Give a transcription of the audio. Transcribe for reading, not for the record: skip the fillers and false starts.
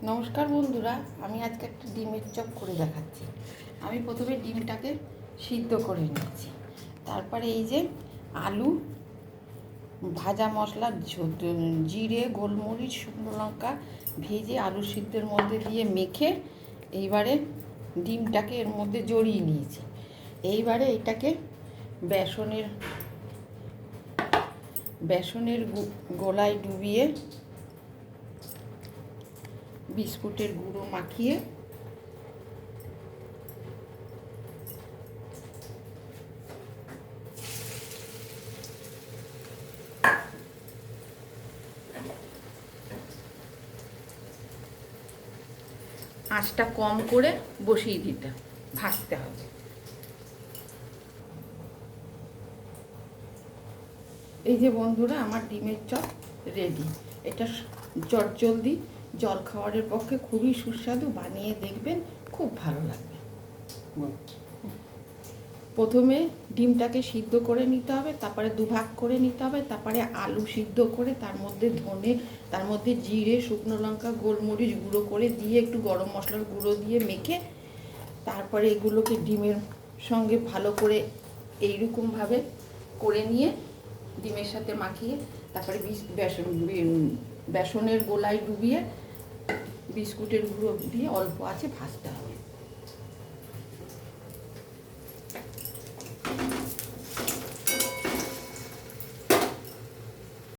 নমস্কার বন্ধুরা, আমি আজকে একটা ডিমের চপ করে দেখাচ্ছি। আমি প্রথমে ডিমটাকে সিদ্ধ করে নিয়েছি। তারপরে এই যে আলু, ভাজা মশলা, জিরে, গোলমরিচ, শুকনো লঙ্কা ভেজে আলু সিদ্ধের মধ্যে দিয়ে মেখে এইবারে ডিমটাকে এর মধ্যে জড়িয়ে নিয়েছি। এইবারে এটাকে বেসনের গোলায় ডুবিয়ে বিস্কুটের গুঁড়ো মাখিয়ে আঁচটা কম করে বসিয়ে দিতে ভাজতে হবে। এই যে বন্ধুরা, আমার ডিমের চপ রেডি। এটা চটজলদি জলখাবারের পক্ষে খুবই সুস্বাদু, বানিয়ে দেখবেন, খুব ভালো লাগবে। প্রথমে ডিমটাকে সিদ্ধ করে নিতে হবে, তারপরে দুভাগ করে নিতে হবে, তারপরে আলু সিদ্ধ করে তার মধ্যে তার মধ্যে জিরে, শুকনো লঙ্কা, গোলমরিচ গুঁড়ো করে দিয়ে একটু গরম মশলার গুঁড়ো দিয়ে মেখে তারপরে এগুলোকে ডিমের সঙ্গে ভালো করে এইরকমভাবে করে নিয়ে ডিমের সাথে মাখিয়ে তারপরে বেসনের গোলায় ডুবিয়ে বিস্কুটের গুঁড়ো দিয়ে অল্প আছে ভাজতে হবে।